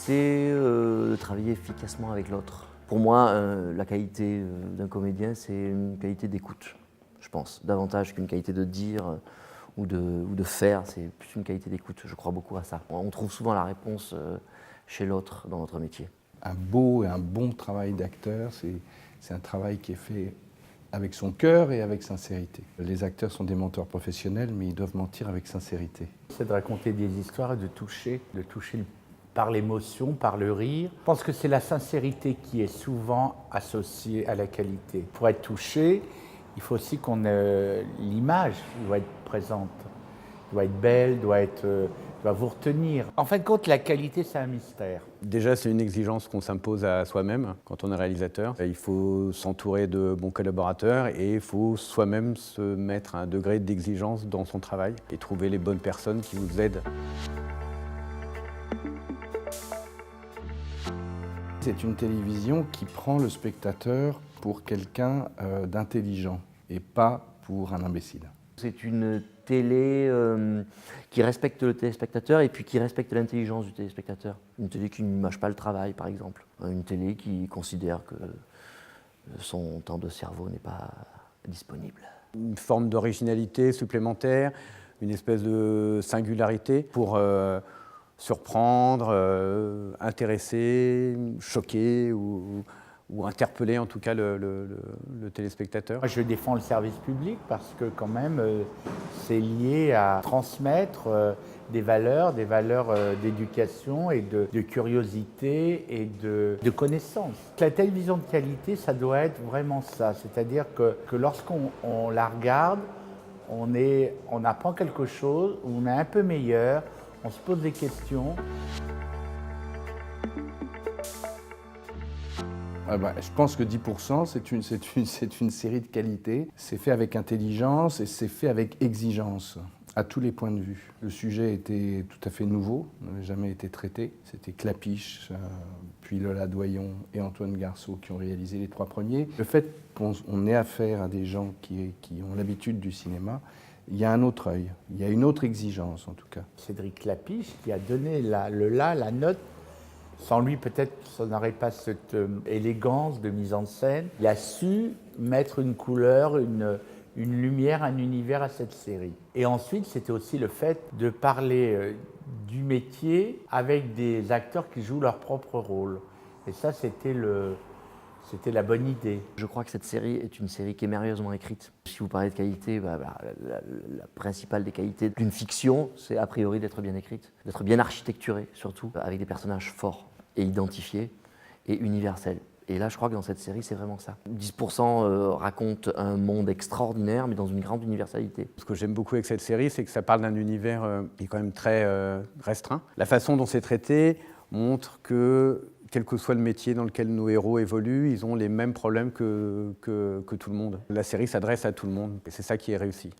c'est de travailler efficacement avec l'autre. Pour moi, la qualité d'un comédien, c'est une qualité d'écoute, je pense, davantage qu'une qualité de dire ou de faire, c'est plus une qualité d'écoute. Je crois beaucoup à ça. On trouve souvent la réponse chez l'autre dans notre métier. Un beau et un bon travail d'acteur, c'est un travail qui est fait avec son cœur et avec sincérité. Les acteurs sont des menteurs professionnels, mais ils doivent mentir avec sincérité. C'est de raconter des histoires et de toucher par l'émotion, par le rire. Je pense que c'est la sincérité qui est souvent associée à la qualité. Pour être touché, il faut aussi qu'on ait l'image doit être présente, doit être belle, doit vous retenir. En fin de compte, la qualité, c'est un mystère. Déjà, c'est une exigence qu'on s'impose à soi-même quand on est réalisateur. Il faut s'entourer de bons collaborateurs et il faut soi-même se mettre un degré d'exigence dans son travail et trouver les bonnes personnes qui vous aident. C'est une télévision qui prend le spectateur pour quelqu'un d'intelligent et pas pour un imbécile. C'est une télé qui respecte le téléspectateur et puis qui respecte l'intelligence du téléspectateur. Une télé qui ne mâche pas le travail, par exemple. Une télé qui considère que son temps de cerveau n'est pas disponible. Une forme d'originalité supplémentaire, une espèce de singularité pour surprendre, intéresser, choquer ou interpeller en tout cas le téléspectateur. Moi, je défends le service public parce que quand même, c'est lié à transmettre des valeurs d'éducation et de curiosité et de connaissance. La télévision de qualité, ça doit être vraiment ça. C'est-à-dire que lorsqu'on la regarde, on apprend quelque chose, on est un peu meilleur, on se pose des questions. Je pense que 10%, c'est une série de qualité. C'est fait avec intelligence et c'est fait avec exigence, à tous les points de vue. Le sujet était tout à fait nouveau, n'avait jamais été traité. C'était Clapiche, puis Lola Doyon et Antoine Garceau qui ont réalisé les 3 premiers. Le fait qu'on ait affaire à des gens qui ont l'habitude du cinéma, il y a un autre œil, il y a une autre exigence en tout cas. Cédric Clapiche qui a donné la note. Sans lui, peut-être, ça n'aurait pas cette élégance de mise en scène. Il a su mettre une couleur, une lumière, un univers à cette série. Et ensuite, c'était aussi le fait de parler du métier avec des acteurs qui jouent leur propre rôle. Et ça, c'était la bonne idée. Je crois que cette série est une série qui est merveilleusement écrite. Si vous parlez de qualité, la principale des qualités d'une fiction, c'est a priori d'être bien écrite, d'être bien architecturée surtout, avec des personnages forts et identifiés et universels. Et là, je crois que dans cette série, c'est vraiment ça. 10% raconte un monde extraordinaire, mais dans une grande universalité. Ce que j'aime beaucoup avec cette série, c'est que ça parle d'un univers qui est quand même très restreint. La façon dont c'est traité montre que, quel que soit le métier dans lequel nos héros évoluent, ils ont les mêmes problèmes que tout le monde. La série s'adresse à tout le monde, et c'est ça qui est réussi.